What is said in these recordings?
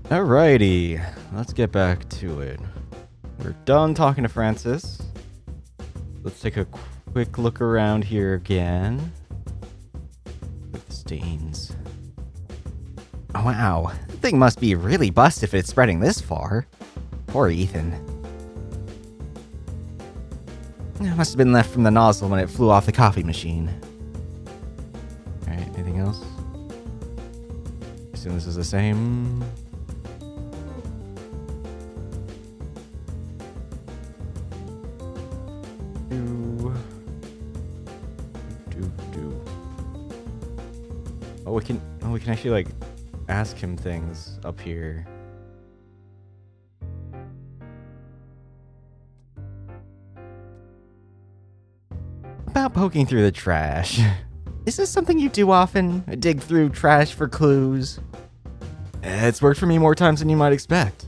Alrighty, let's get back to it. We're done talking to Francis. Let's take a quick look around here again. Look at the stains. Oh, wow, that thing must be really bust if it's spreading this far. Poor Ethan. It must have been left from the nozzle when it flew off the coffee machine. Alright, anything else? Assume this is the same. Oh, we can actually like ask him things up here. About poking through the trash. Is this something you do often? Dig through trash for clues? It's worked for me more times than you might expect.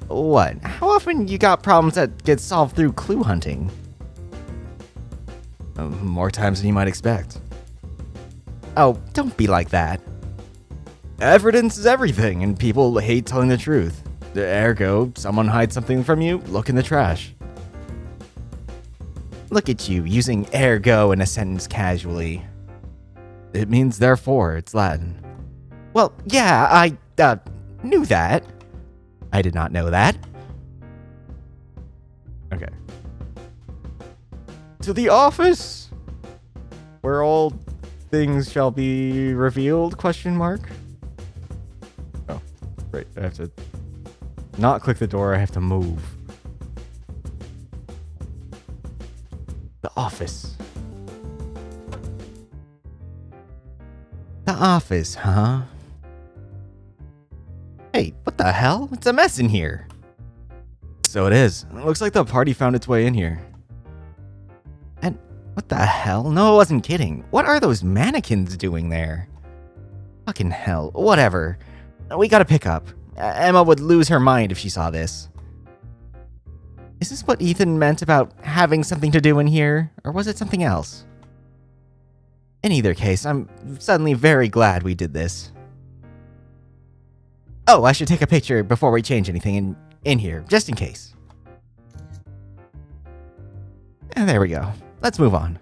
What? How often you got problems that get solved through clue hunting? More times than you might expect. Oh, don't be like that. Evidence is everything, and people hate telling the truth. Ergo, someone hides something from you, look in the trash. Look at you, using ergo in a sentence casually. It means therefore, it's Latin. Well, yeah, I knew that. I did not know that. Okay. To the office, where all things shall be revealed, question mark? Oh, right, I have to not click the door, I have to move. The office. The office, huh? Hey, what the hell? It's a mess in here. So it is. It looks like the party found its way in here. And what the hell? No, I wasn't kidding. What are those mannequins doing there? Fucking hell. Whatever. We gotta pick up. Emma would lose her mind if she saw this. Is this what Ethan meant about having something to do in here? Or was it something else? In either case, I'm suddenly very glad we did this. Oh, I should take a picture before we change anything in here, just in case. And there we go. Let's move on.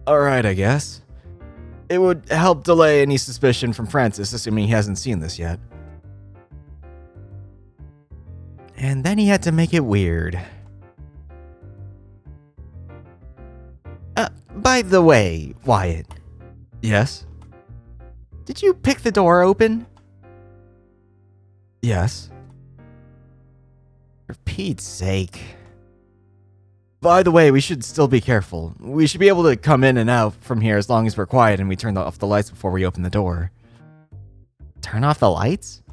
Alright, I guess. It would help delay any suspicion from Francis, assuming he hasn't seen this yet. And then he had to make it weird. By the way, Wyatt. Yes? Did you pick the door open? Yes. For Pete's sake. By the way, we should still be careful. We should be able to come in and out from here as long as we're quiet and we turn off the lights before we open the door. Turn off the lights?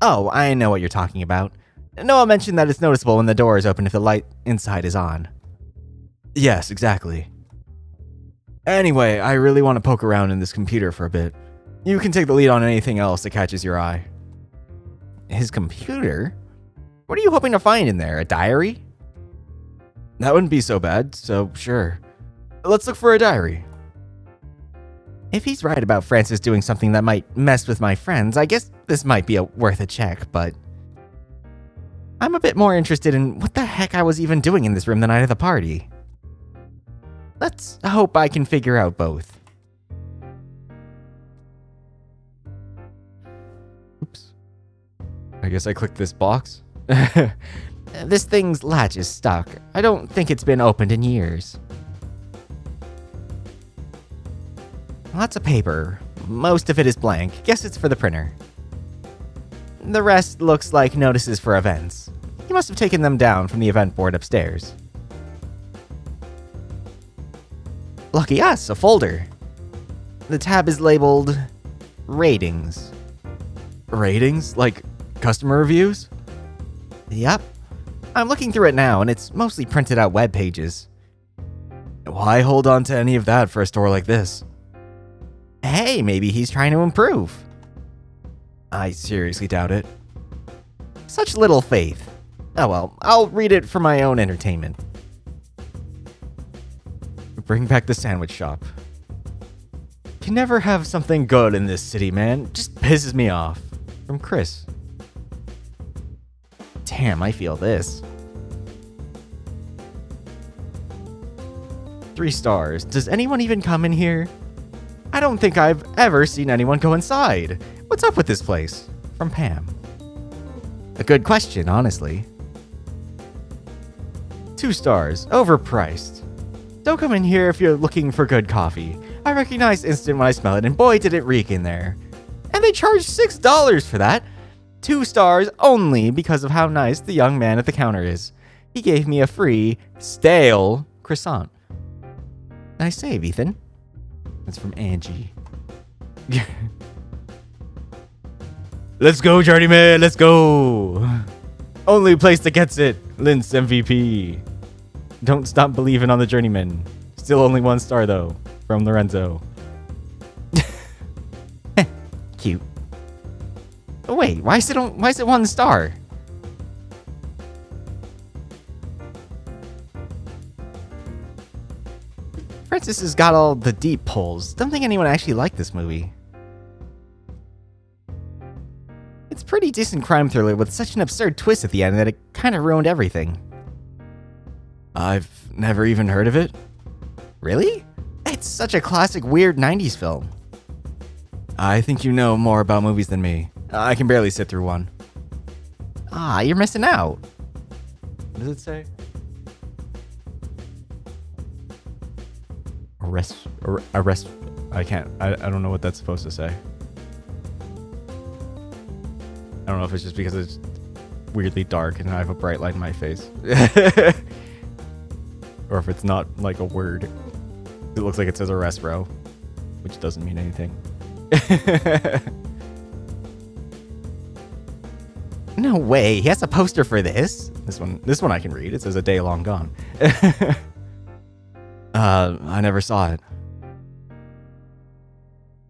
Oh, I know what you're talking about. Noah mentioned that it's noticeable when the door is open if the light inside is on. Yes, exactly. Anyway, I really want to poke around in this computer for a bit. You can take the lead on anything else that catches your eye. His computer? What are you hoping to find in there? A diary? That wouldn't be so bad, so sure. Let's look for a diary. If he's right about Francis doing something that might mess with my friends, I guess this might be worth a check, but I'm a bit more interested in what the heck I was even doing in this room the night of the party. Let's hope I can figure out both. Oops. I guess I clicked this box. This thing's latch is stuck. I don't think it's been opened in years. Lots of paper. Most of it is blank. Guess it's for the printer. The rest looks like notices for events. He must have taken them down from the event board upstairs. Lucky us, a folder. The tab is labeled Ratings. Ratings? Like customer reviews? Yep. I'm looking through it now, and it's mostly printed out web pages. Why hold on to any of that for a store like this? Hey, maybe he's trying to improve. I seriously doubt it. Such little faith. Oh well, I'll read it for my own entertainment. Bring back the sandwich shop. Can never have something good in this city, man. Just pisses me off. From Chris. Damn, I feel this. 3 stars. Does anyone even come in here? I don't think I've ever seen anyone go inside. What's up with this place? From Pam. A good question, honestly. 2 stars. Overpriced. Don't come in here if you're looking for good coffee. I recognize instant when I smell it, and boy did it reek in there. And they charged $6 for that. 2 stars only because of how nice the young man at the counter is. He gave me a free, stale croissant. Nice save, Ethan. That's from Angie. Let's go, journeyman, let's go. Only place that gets it. Lince MVP. Don't stop believing on the journeyman. Still only 1 star though. From Lorenzo. Cute. Oh, wait, why is it 1 star? Francis has got all the deep pulls. Don't think anyone actually liked this movie. It's a pretty decent crime thriller with such an absurd twist at the end that it kind of ruined everything. I've never even heard of it. Really? It's such a classic weird 90s film. I think you know more about movies than me. I can barely sit through one. Ah, you're missing out. What does it say? Arrest. I can't. I don't know what that's supposed to say. I don't know if it's just because it's weirdly dark and I have a bright light in my face. Or if it's not like a word. It looks like it says arrest row, which doesn't mean anything. No way, he has a poster for this. This one I can read. It says a day long gone. I never saw it.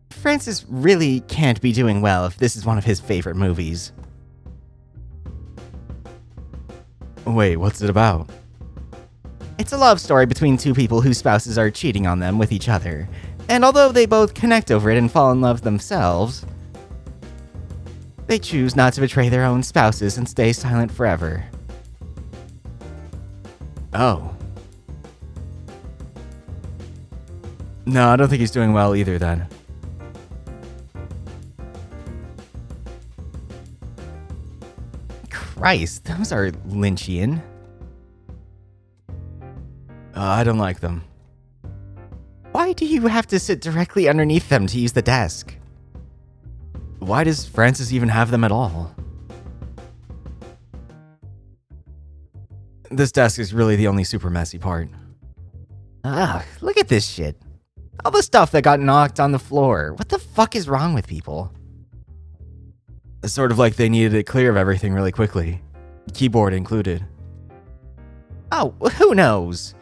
Francis really can't be doing well if this is one of his favorite movies. Wait, what's it about? It's a love story between 2 people whose spouses are cheating on them with each other. And although they both connect over it and fall in love themselves, they choose not to betray their own spouses and stay silent forever. Oh. No, I don't think he's doing well either then. Christ, those are Lynchian. I don't like them. Why do you have to sit directly underneath them to use the desk? Why does Francis even have them at all? This desk is really the only super messy part. Look at this shit. All the stuff that got knocked on the floor. What the fuck is wrong with people? It's sort of like they needed it clear of everything really quickly. Keyboard included. Oh, who knows?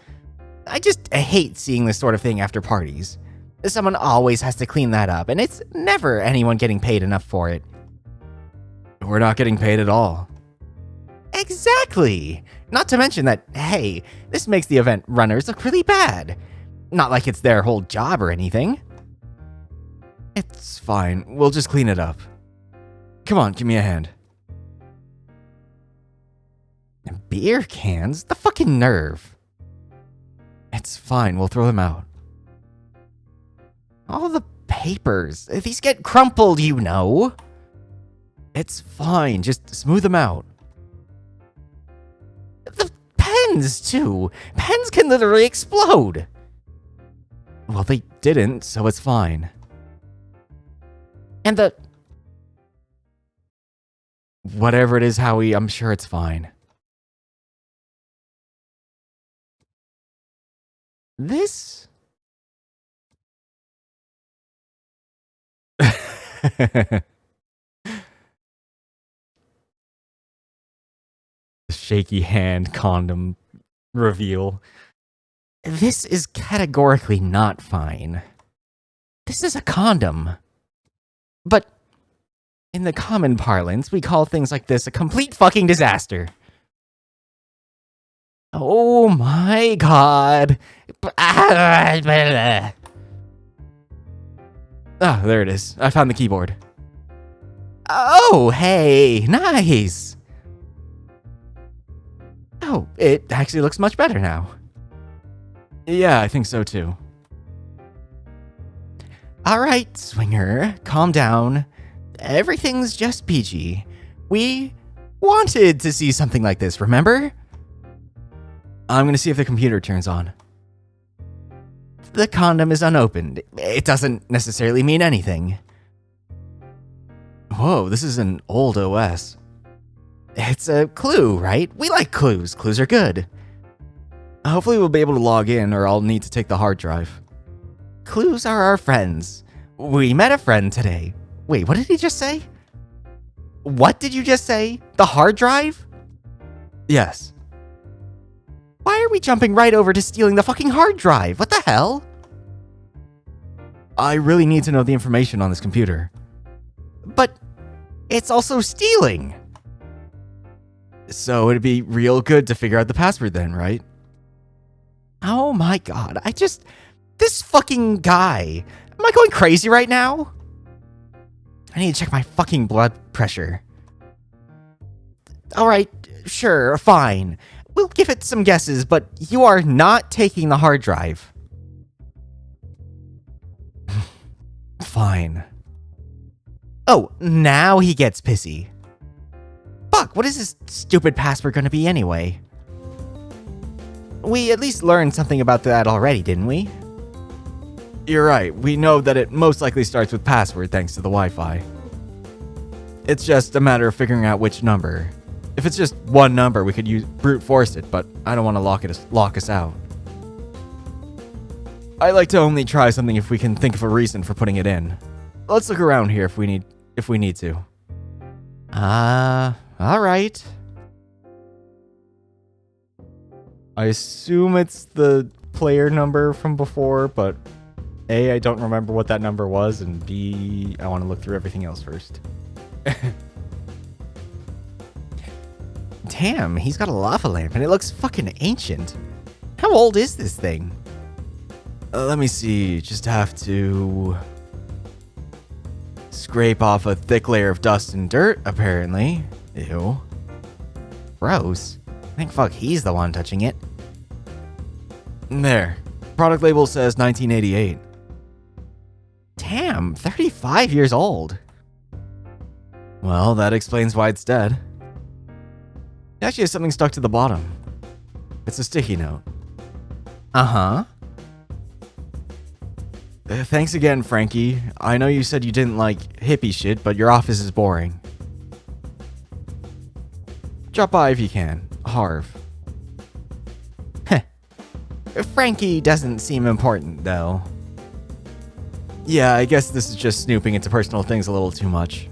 I just hate seeing this sort of thing after parties. Someone always has to clean that up, and it's never anyone getting paid enough for it. We're not getting paid at all. Exactly! Not to mention that, hey, this makes the event runners look really bad. Not like it's their whole job or anything. It's fine, we'll just clean it up. Come on, give me a hand. Beer cans? The fucking nerve. It's fine, we'll throw them out. All the papers, these get crumpled, you know. It's fine, just smooth them out. The pens, too. Pens can literally explode. Well, they didn't, so it's fine. And the... Whatever it is, Howie, I'm sure it's fine. This... Shaky hand condom reveal. This is categorically not fine. This is a condom. But in the common parlance, we call things like this a complete fucking disaster. Oh my god. Ah, there it is. I found the keyboard. Oh, hey, nice. Oh, it actually looks much better now. Yeah, I think so too. All right, Swinger, calm down. Everything's just peachy. We wanted to see something like this, remember? I'm gonna see if the computer turns on. The condom is unopened. It doesn't necessarily mean anything. Whoa, this is an old OS. It's a clue, right? We like clues. Clues are good. Hopefully we'll be able to log in, or I'll need to take the hard drive. Clues are our friends. We met a friend today. Wait, what did he just say? What did you just say? The hard drive? Yes. Why are we jumping right over to stealing the fucking hard drive? What the hell? I really need to know the information on this computer. But it's also stealing. So it'd be real good to figure out the password then, right? Oh my god, this fucking guy. Am I going crazy right now? I need to check my fucking blood pressure. Alright, sure, fine. We'll give it some guesses, but you are not taking the hard drive. Fine. Oh, now he gets pissy. Fuck, what is this stupid password gonna be anyway? We at least learned something about that already, didn't we? You're right, we know that it most likely starts with password thanks to the Wi-Fi. It's just a matter of figuring out which number. If it's just one number, we could brute force it, but I don't want to lock us out. I like to only try something if we can think of a reason for putting it in. Let's look around here if we need to. All right. I assume it's the player number from before, but A, I don't remember what that number was, and B, I want to look through everything else first. Damn, he's got a lava lamp and it looks fucking ancient. How old is this thing? Let me see, just have to scrape off a thick layer of dust and dirt, apparently. Ew. Gross. I think fuck he's the one touching it. There. Product label says 1988. Damn, 35 years old. Well, that explains why it's dead. It actually has something stuck to the bottom. It's a sticky note. Uh-huh. Thanks again, Frankie. I know you said you didn't like hippie shit, but your office is boring. Drop by if you can. Harv. Heh. Frankie doesn't seem important, though. Yeah, I guess this is just snooping into personal things a little too much.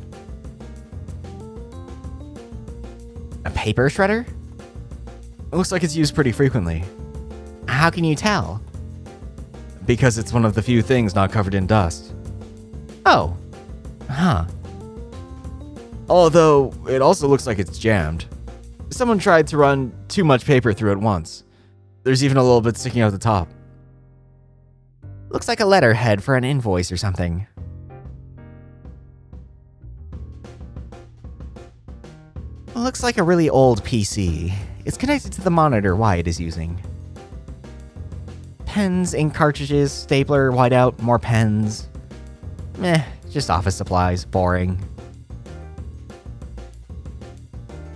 A paper shredder? It looks like it's used pretty frequently. How can you tell? Because it's one of the few things not covered in dust. Oh. Huh. Although, it also looks like it's jammed. Someone tried to run too much paper through it once. There's even a little bit sticking out the top. Looks like a letterhead for an invoice or something. Looks like a really old PC. It's connected to the monitor Wyatt is using. Pens, ink cartridges, stapler, whiteout, more pens. Meh, just office supplies, boring.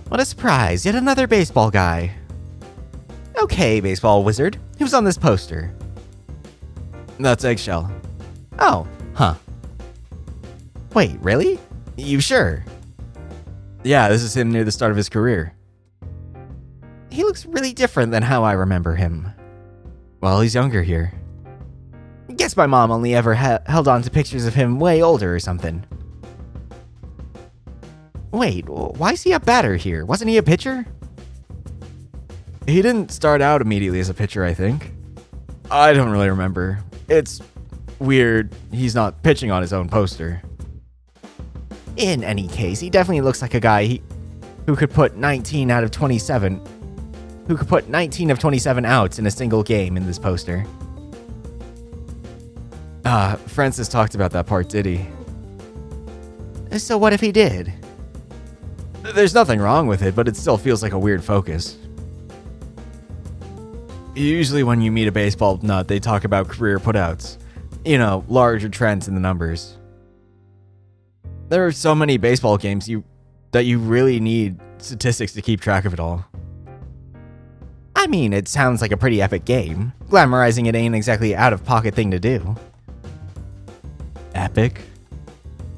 What a surprise, yet another baseball guy. Okay, baseball wizard, who's on this poster? That's Eggshell. Oh, huh. Wait, really? You sure? Yeah, this is him near the start of his career. He looks really different than how I remember him. Well, he's younger here. Guess my mom only ever held on to pictures of him way older or something. Wait, why is he a batter here? Wasn't he a pitcher? He didn't start out immediately as a pitcher, I think. I don't really remember. It's weird he's not pitching on his own poster. In any case, he definitely looks like a guy who could put 19 of 27 outs in a single game in this poster. Francis talked about that part, did he? So what if he did? There's nothing wrong with it, but it still feels like a weird focus. Usually when you meet a baseball nut, they talk about career putouts. You know, larger trends in the numbers. There are so many baseball games that you really need statistics to keep track of it all. I mean, it sounds like a pretty epic game. Glamorizing it ain't exactly an out-of-pocket thing to do. Epic?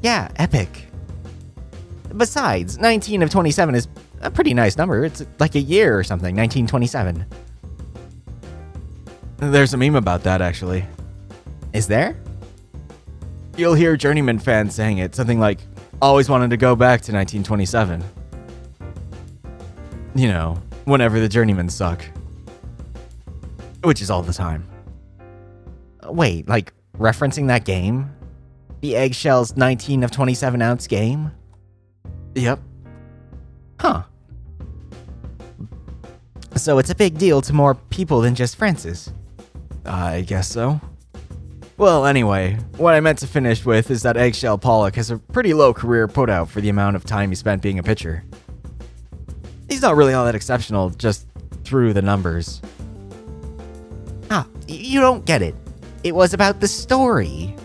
Yeah, epic. Besides, 19 of 27 is a pretty nice number. It's like a year or something, 1927. There's a meme about that, actually. Is there? You'll hear Journeyman fans saying it, something like, always wanted to go back to 1927. You know, whenever the Journeymans suck. Which is all the time. Wait, like referencing that game? The Eggshells 19 of 27 ounce game? Yep. Huh. So it's a big deal to more people than just Francis. I guess so. Well, anyway, what I meant to finish with is that Eggshell Pollock has a pretty low career putout for the amount of time he spent being a pitcher. He's not really all that exceptional, just through the numbers. You don't get it. It was about the story.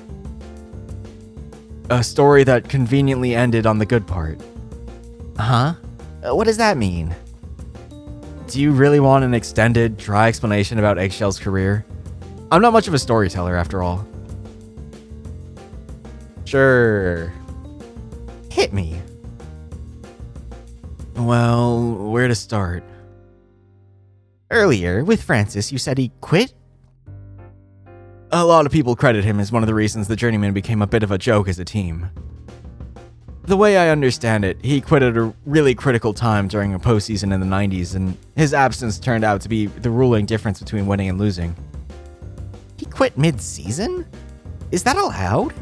A story that conveniently ended on the good part. Huh? What does that mean? Do you really want an extended, dry explanation about Eggshell's career? I'm not much of a storyteller, after all. Sure. Hit me. Well, where to start? Earlier, with Francis, you said he quit? A lot of people credit him as one of the reasons the Journeyman became a bit of a joke as a team. The way I understand it, he quit at a really critical time during a postseason in the 90s, and his absence turned out to be the ruling difference between winning and losing. He quit mid-season? Is that allowed?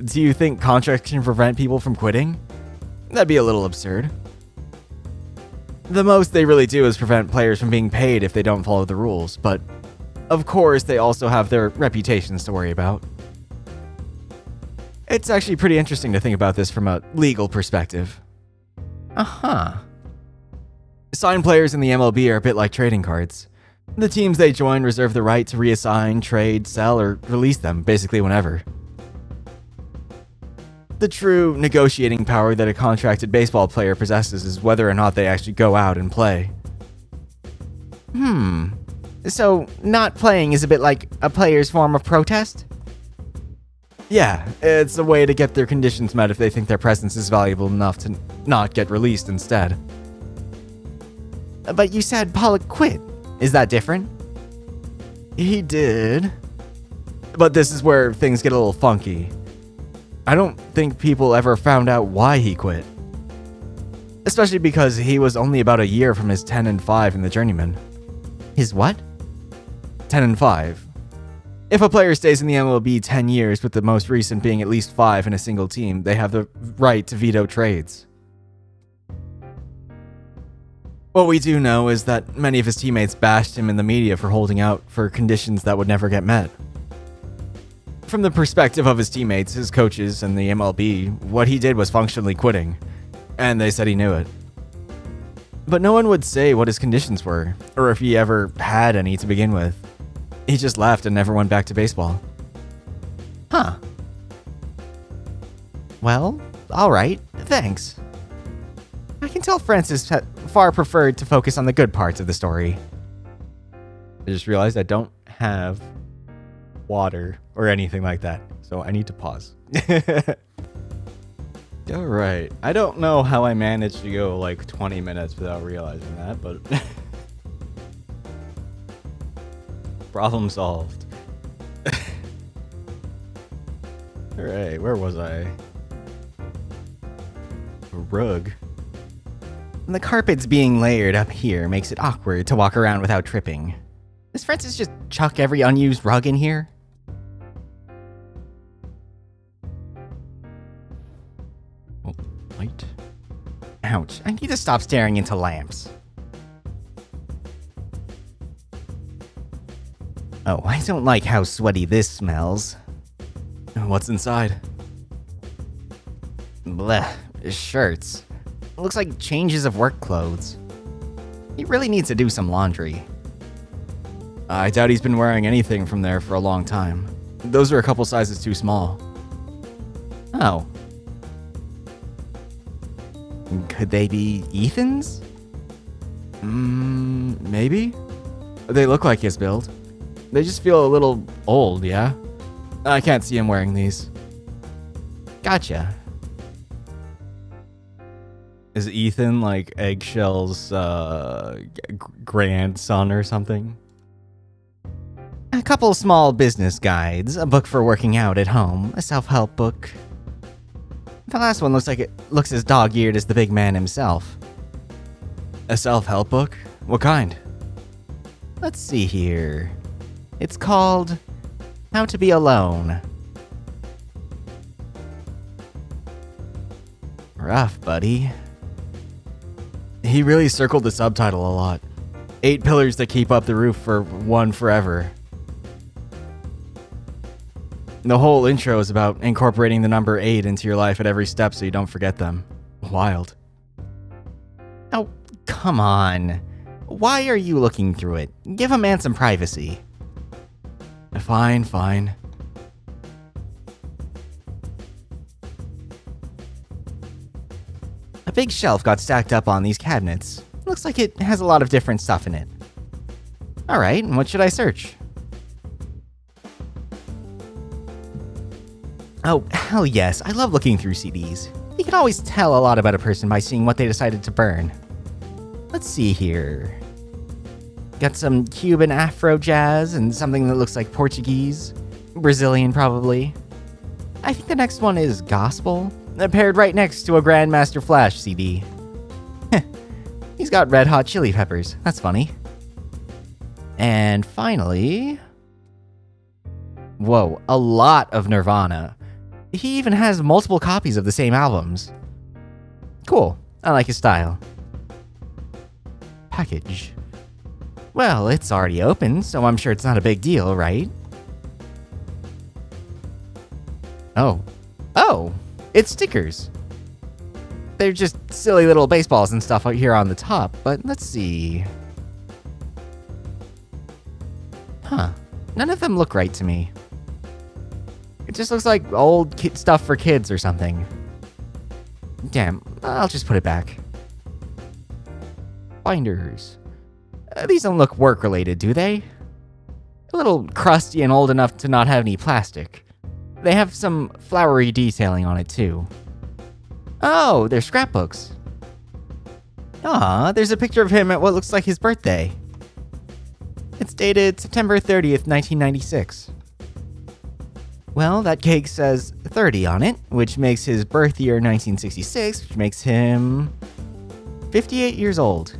Do you think contracts can prevent people from quitting? That'd be a little absurd. The most they really do is prevent players from being paid if they don't follow the rules, but of course they also have their reputations to worry about. It's actually pretty interesting to think about this from a legal perspective. Uh-huh. Signed players in the MLB are a bit like trading cards. The teams they join reserve the right to reassign, trade, sell, or release them basically whenever. The true negotiating power that a contracted baseball player possesses is whether or not they actually go out and play. So, not playing is a bit like a player's form of protest? Yeah, it's a way to get their conditions met if they think their presence is valuable enough to not get released instead. But you said Pollock quit. Is that different? He did. But this is where things get a little funky. I don't think people ever found out why he quit. Especially because he was only about a year from his 10-5 in the Journeyman. His what? 10-5. If a player stays in the MLB 10 years, with the most recent being at least 5 in a single team, they have the right to veto trades. What we do know is that many of his teammates bashed him in the media for holding out for conditions that would never get met. From the perspective of his teammates, his coaches, and the MLB, what he did was functionally quitting, and they said he knew it. But no one would say what his conditions were, or if he ever had any to begin with. He just left and never went back to baseball. Huh. Well, alright, thanks. I can tell Francis far preferred to focus on the good parts of the story. I just realized I don't have water or anything like that, so I need to pause. Alright, I don't know how I managed to go like 20 minutes without realizing that, but problem solved. Alright, where was I? A rug. The carpets being layered up here makes it awkward to walk around without tripping. Does Francis just chuck every unused rug in here? Oh, light. Ouch, I need to stop staring into lamps. Oh, I don't like how sweaty this smells. What's inside? Blech, shirts. Looks like changes of work clothes. He really needs to do some laundry. I doubt he's been wearing anything from there for a long time. Those are a couple sizes too small. Oh. Could they be Ethan's? Maybe? They look like his build. They just feel a little old, yeah? I can't see him wearing these. Gotcha. Is Ethan like Eggshell's grandson or something? A couple small business guides, a book for working out at home, a self-help book. The last one looks like it looks as dog-eared as the big man himself. A self-help book? What kind? Let's see here. It's called How to Be Alone. Rough, buddy. He really circled the subtitle a lot. 8 pillars that keep up the roof for one forever. The whole intro is about incorporating the number 8 into your life at every step so you don't forget them. Wild. Oh, come on. Why are you looking through it? Give a man some privacy. Fine. A big shelf got stacked up on these cabinets. Looks like it has a lot of different stuff in it. Alright, what should I search? Oh, hell yes, I love looking through CDs. You can always tell a lot about a person by seeing what they decided to burn. Let's see here. Got some Cuban Afro jazz and something that looks like Portuguese. Brazilian, probably. I think the next one is gospel, paired right next to a Grandmaster Flash CD. He's got Red Hot Chili Peppers. That's funny. And finally... Whoa, a lot of Nirvana. He even has multiple copies of the same albums. Cool. I like his style. Package. Well, it's already open, so I'm sure it's not a big deal, right? Oh, it's stickers. They're just silly little baseballs and stuff out here on the top, but let's see. Huh, none of them look right to me. It just looks like old stuff for kids or something. Damn, I'll just put it back. Binders. These don't look work-related, do they? A little crusty and old enough to not have any plastic. They have some flowery detailing on it, too. Oh, they're scrapbooks. Aw, there's a picture of him at what looks like his birthday. It's dated September 30th, 1996. Well, that cake says 30 on it, which makes his birth year 1966, which makes him 58 years old.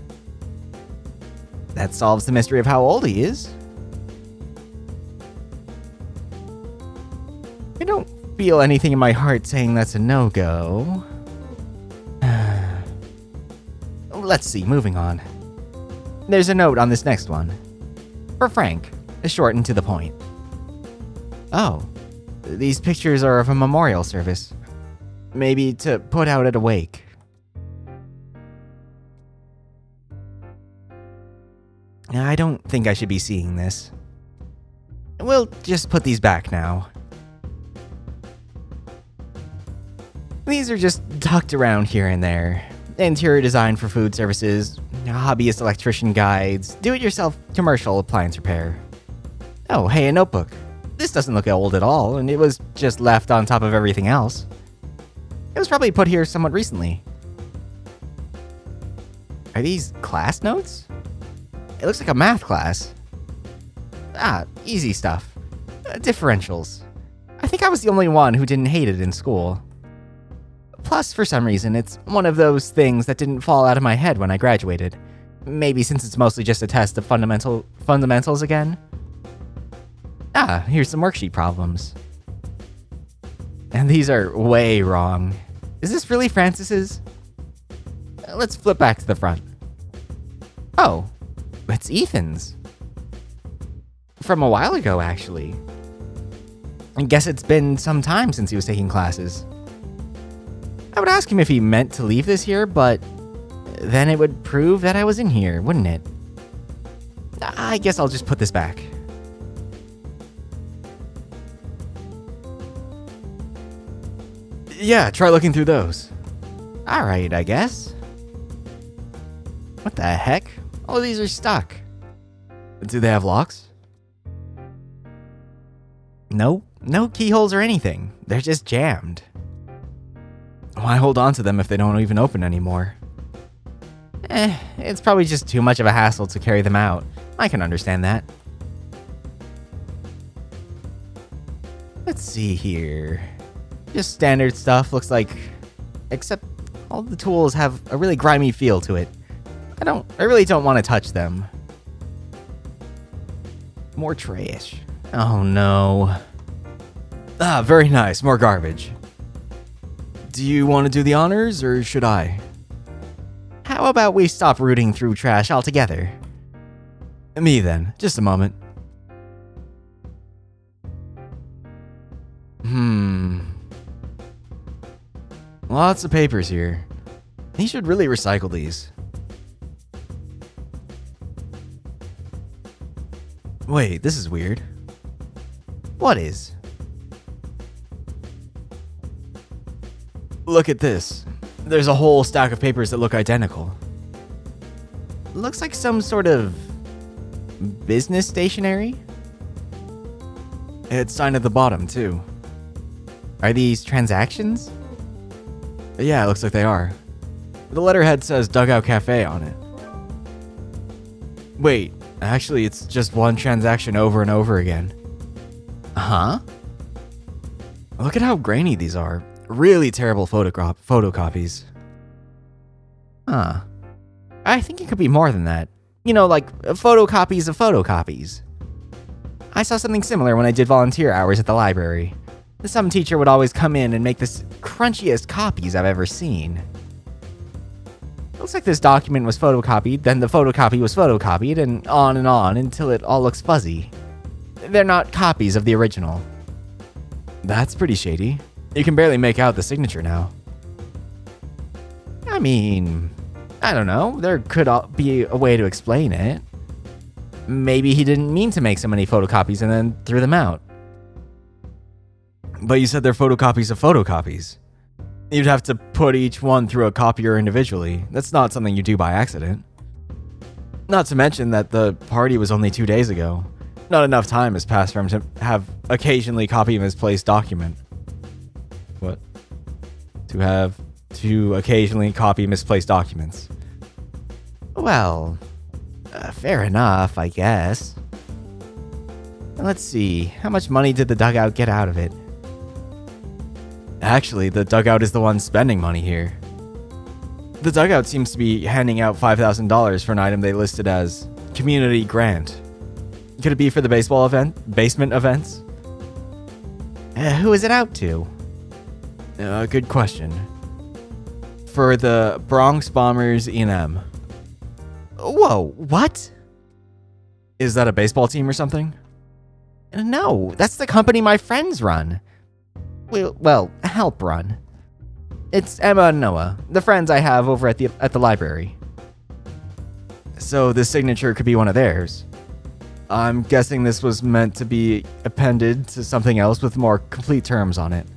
That solves the mystery of how old he is. I don't feel anything in my heart saying that's a no-go. Let's see, moving on. There's a note on this next one. For Frank, short and to the point. Oh, these pictures are of a memorial service. Maybe to put out at a wake. I don't think I should be seeing this. We'll just put these back now. These are just tucked around here and there. Interior design for food services, hobbyist electrician guides, do-it-yourself commercial appliance repair. Oh, hey, a notebook. This doesn't look old at all, and it was just left on top of everything else. It was probably put here somewhat recently. Are these class notes? It looks like a math class. Ah, easy stuff. Differentials. I think I was the only one who didn't hate it in school. Plus, for some reason, it's one of those things that didn't fall out of my head when I graduated. Maybe since it's mostly just a test of fundamentals again. Ah, here's some worksheet problems. And these are way wrong. Is this really Francis's? Let's flip back to the front. Oh, it's Ethan's. from a while ago, actually. I guess it's been some time since he was taking classes. I would ask him if he meant to leave this year, but then it would prove that I was in here, wouldn't it? I guess I'll just put this back. Yeah, try looking through those. Alright, I guess. What the heck? All of these are stuck. Do they have locks? No keyholes or anything. They're just jammed. Why hold on to them if they don't even open anymore? It's probably just too much of a hassle to carry them out. I can understand that. Let's see here. Just standard stuff, looks like. Except all the tools have a really grimy feel to it. I really don't want to touch them. More trash. Oh no. Ah, very nice. More garbage. Do you want to do the honors, or should I? How about we stop rooting through trash altogether? Me then. Just a moment. Lots of papers here. He should really recycle these. Wait, this is weird. What is? Look at this. There's a whole stack of papers that look identical. Looks like some sort of business stationery. It's signed at the bottom, too. Are these transactions? Yeah, it looks like they are. The letterhead says Dugout Cafe on it. Wait, actually, it's just one transaction over and over again. Huh? Look at how grainy these are. Really terrible photocopies. Huh. I think it could be more than that. You know, like photocopies of photocopies. I saw something similar when I did volunteer hours at the library. Some teacher would always come in and make the crunchiest copies I've ever seen. Looks like this document was photocopied, then the photocopy was photocopied, and on until it all looks fuzzy. They're not copies of the original. That's pretty shady. You can barely make out the signature now. I mean, I don't know. There could be a way to explain it. Maybe he didn't mean to make so many photocopies and then threw them out. But you said they're photocopies of photocopies. You'd have to put each one through a copier individually. That's not something you do by accident. Not to mention that the party was only 2 days ago. Not enough time has passed for him to have occasionally copy a misplaced document. What? To occasionally copy misplaced documents. Well, fair enough, I guess. Let's see, how much money did the dugout get out of it? Actually, the dugout is the one spending money here. The dugout seems to be handing out $5,000 for an item they listed as community grant. Could it be for the basement events? Who is it out to? Good question. For the Bronx Bombers E&M. Whoa, what? Is that a baseball team or something? No, that's the company my friends run. Well, help run. It's Emma and Noah, the friends I have over at the library. So this signature could be one of theirs. I'm guessing this was meant to be appended to something else with more complete terms on it.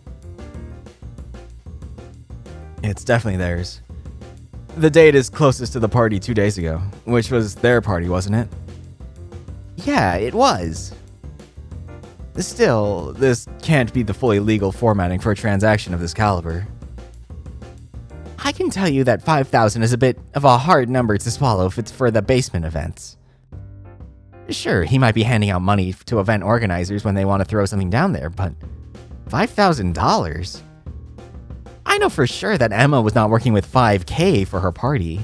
It's definitely theirs. The date is closest to the party 2 days ago, which was their party, wasn't it? Yeah, it was. Still, this can't be the fully legal formatting for a transaction of this caliber. I can tell you that 5,000 is a bit of a hard number to swallow if it's for the basement events. Sure, he might be handing out money to event organizers when they want to throw something down there, but $5,000? I know for sure that Emma was not working with $5,000 for her party.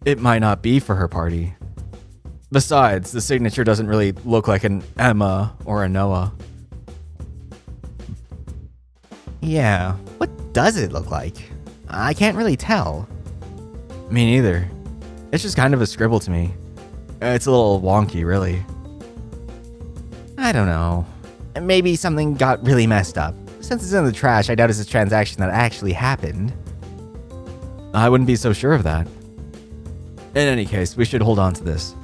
It might not be for her party. Besides, the signature doesn't really look like an Emma or a Noah. Yeah, what does it look like? I can't really tell. Me neither. It's just kind of a scribble to me. It's a little wonky, really. I don't know. Maybe something got really messed up. Since it's in the trash, I doubt it's a transaction that actually happened. I wouldn't be so sure of that. In any case, we should hold on to this.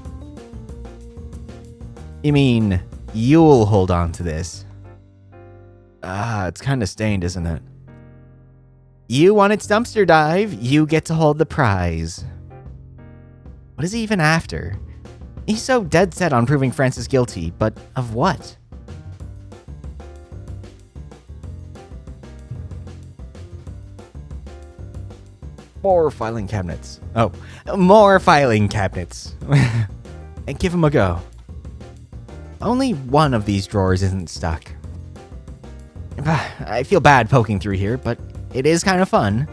You mean, you'll hold on to this? It's kind of stained, isn't it? You want its dumpster dive, you get to hold the prize. What is he even after? He's so dead set on proving Francis guilty, but of what? More filing cabinets. Oh, more filing cabinets. And give him a go. Only one of these drawers isn't stuck. I feel bad poking through here, but it is kind of fun.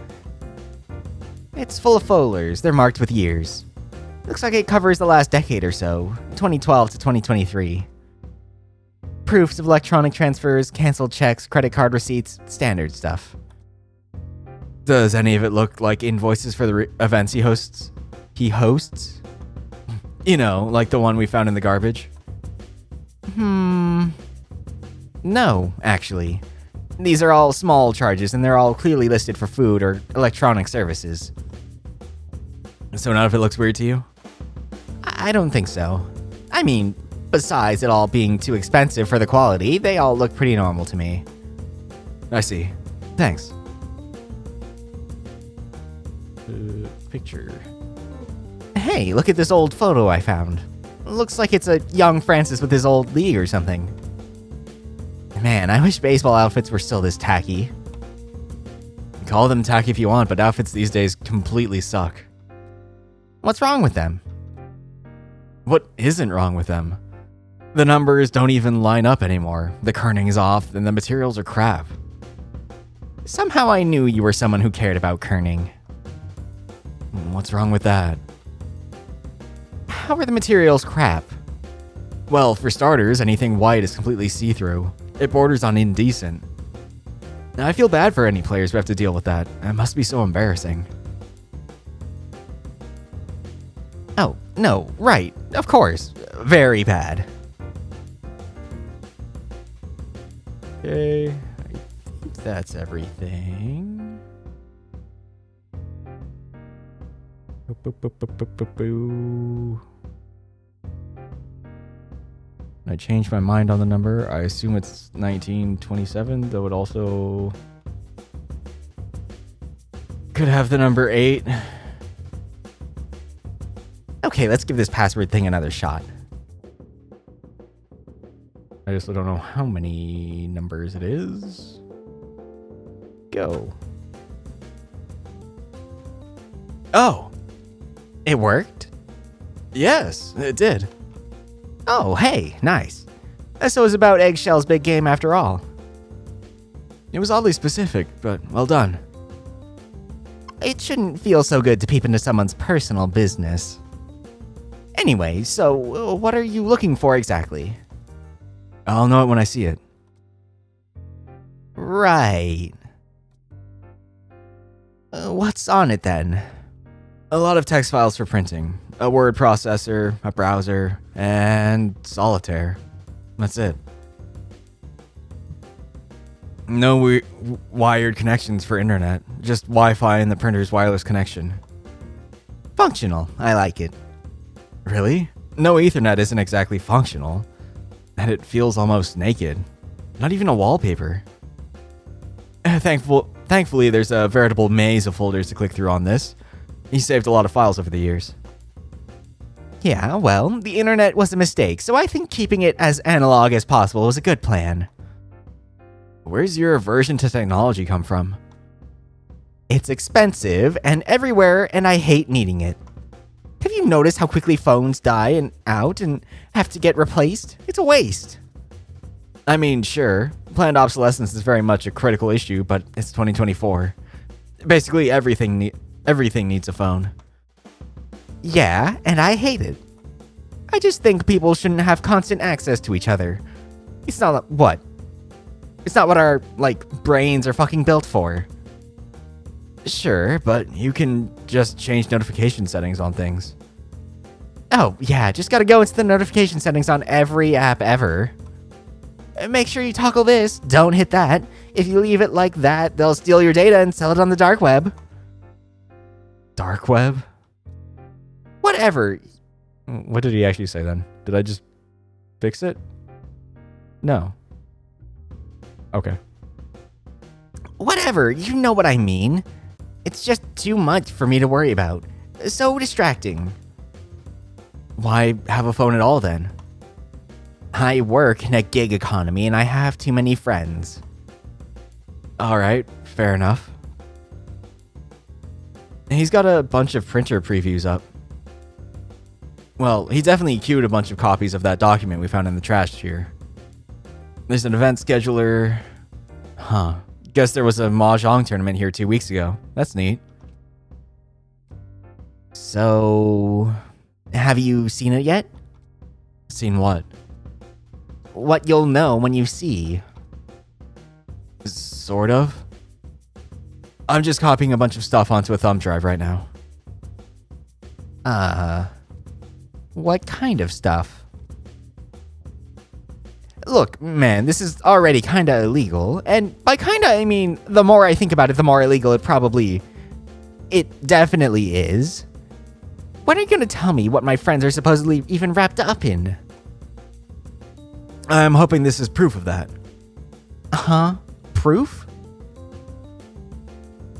It's full of folders. They're marked with years. Looks like it covers the last decade or so, 2012 to 2023. Proofs of electronic transfers, canceled checks, credit card receipts, standard stuff. Does any of it look like invoices for the events he hosts? He hosts? You know, like the one we found in the garbage? No, actually. These are all small charges, and they're all clearly listed for food or electronic services. So none of it looks weird to you? I don't think so. I mean, besides it all being too expensive for the quality, they all look pretty normal to me. I see. Thanks. Picture. Hey, look at this old photo I found. Looks like it's a young Francis with his old league or something. Man, I wish baseball outfits were still this tacky. Call them tacky if you want, but outfits these days completely suck. What's wrong with them? What isn't wrong with them? The numbers don't even line up anymore. The kerning's off, and the materials are crap. Somehow I knew you were someone who cared about kerning. What's wrong with that? How are the materials crap? Well, for starters, anything white is completely see-through. It borders on indecent. I feel bad for any players who have to deal with that. It must be so embarrassing. Oh, no, right. Of course. Very bad. Okay, I think that's everything. I changed my mind on the number. I assume it's 1927, though it also could have the number 8. Okay, let's give this password thing another shot. I just don't know how many numbers it is. Go. Oh! It worked? Yes, it did. Oh, hey, nice. So it was about Eggshell's big game after all. It was oddly specific, but well done. It shouldn't feel so good to peep into someone's personal business. Anyway, so what are you looking for exactly? I'll know it when I see it. Right. What's on it then? A lot of text files for printing, a word processor, a browser, and solitaire. That's it. No wired connections for internet, just Wi-Fi and the printer's wireless connection. Functional, I like it. Really? No Ethernet isn't exactly functional. And it feels almost naked. Not even a wallpaper. Thankfully, there's a veritable maze of folders to click through on this. He saved a lot of files over the years. Yeah, well, the internet was a mistake, so I think keeping it as analog as possible was a good plan. Where's your aversion to technology come from? It's expensive and everywhere, and I hate needing it. Have you noticed how quickly phones die and out and have to get replaced? It's a waste. I mean, sure, planned obsolescence is very much a critical issue, but it's 2024. Basically, everything needs a phone. Yeah, and I hate it. I just think people shouldn't have constant access to each other. It's not what? It's not what our, brains are fucking built for. Sure, but you can just change notification settings on things. Oh, yeah, just gotta go into the notification settings on every app ever. Make sure you toggle this. Don't hit that. If you leave it like that, they'll steal your data and sell it on the dark web. Dark web? Whatever. What did he actually say then? Did I just fix it? No. Okay. Whatever, you know what I mean. It's just too much for me to worry about. So distracting. Why have a phone at all then? I work in a gig economy and I have too many friends. Alright, fair enough. He's got a bunch of printer previews up. Well, he definitely queued a bunch of copies of that document we found in the trash here. There's an event scheduler. Huh. Guess there was a Mahjong tournament here 2 weeks ago. That's neat. So, have you seen it yet? Seen what? What you'll know when you see. Sort of. I'm just copying a bunch of stuff onto a thumb drive right now. What kind of stuff? Look, man, this is already kinda illegal, and by kinda, I mean, the more I think about it, the more illegal it definitely is. When are you gonna tell me what my friends are supposedly even wrapped up in? I'm hoping this is proof of that. Huh? Proof?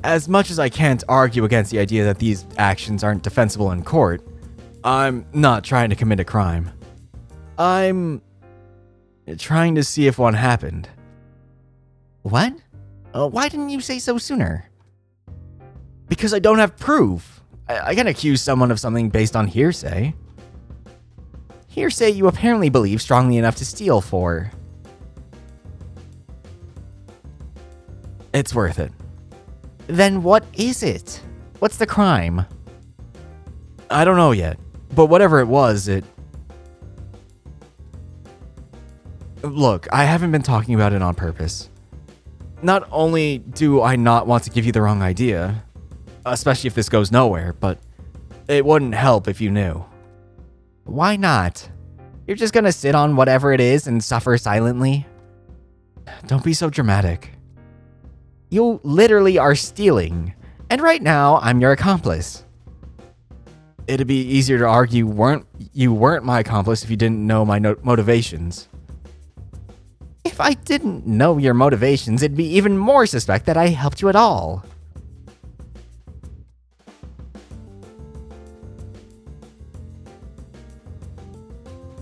As much as I can't argue against the idea that these actions aren't defensible in court, I'm not trying to commit a crime. I'm trying to see if one happened. What? Why didn't you say so sooner? Because I don't have proof. I can't accuse someone of something based on hearsay. Hearsay you apparently believe strongly enough to steal for. It's worth it. Then what is it? What's the crime? I don't know yet, but whatever it was, Look, I haven't been talking about it on purpose. Not only do I not want to give you the wrong idea, especially if this goes nowhere, but it wouldn't help if you knew. Why not? You're just gonna sit on whatever it is and suffer silently? Don't be so dramatic. You literally are stealing, and right now I'm your accomplice. It'd be easier to argue you weren't my accomplice if you didn't know my motivations. If I didn't know your motivations, it'd be even more suspect that I helped you at all.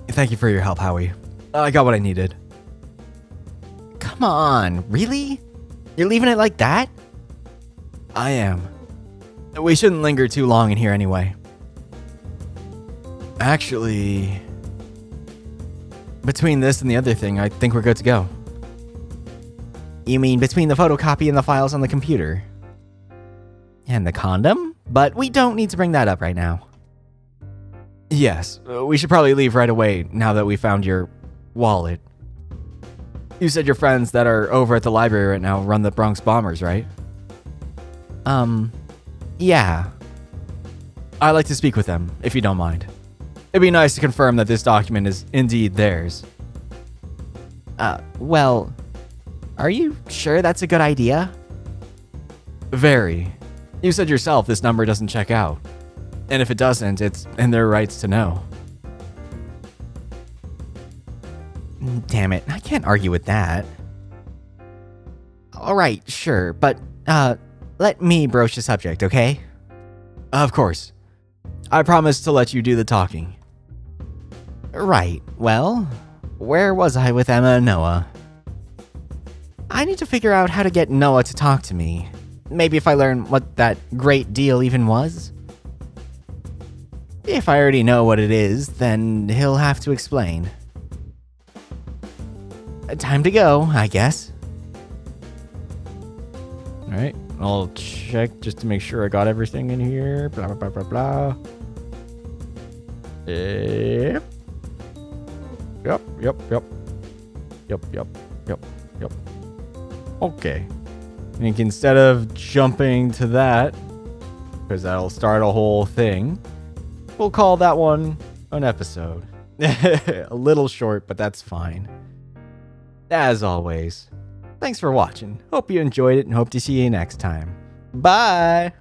Thank you for your help, Howie. I got what I needed. Come on, really? You're leaving it like that? I am. We shouldn't linger too long in here anyway. Actually, between this and the other thing, I think we're good to go. You mean between the photocopy and the files on the computer? And the condom? But we don't need to bring that up right now. Yes, we should probably leave right away now that we found your wallet. You said your friends that are over at the library right now run the Bronx Bombers, right? Yeah. I'd like to speak with them, if you don't mind. It'd be nice to confirm that this document is indeed theirs. Well, are you sure that's a good idea? Very. You said yourself this number doesn't check out. And if it doesn't, it's in their rights to know. Damn it, I can't argue with that. Alright, sure, but, let me broach the subject, okay? Of course. I promise to let you do the talking. Right, well, where was I with Emma and Noah? I need to figure out how to get Noah to talk to me. Maybe if I learn what that great deal even was. If I already know what it is, then he'll have to explain. Time to go, I guess. Alright, I'll check just to make sure I got everything in here. Blah, blah, blah, blah, blah. Yep. Yep, yep, yep. Yep, yep, yep, yep. Okay. I think instead of jumping to that, because that'll start a whole thing, we'll call that one an episode. A little short, but that's fine. As always, thanks for watching. Hope you enjoyed it and hope to see you next time. Bye!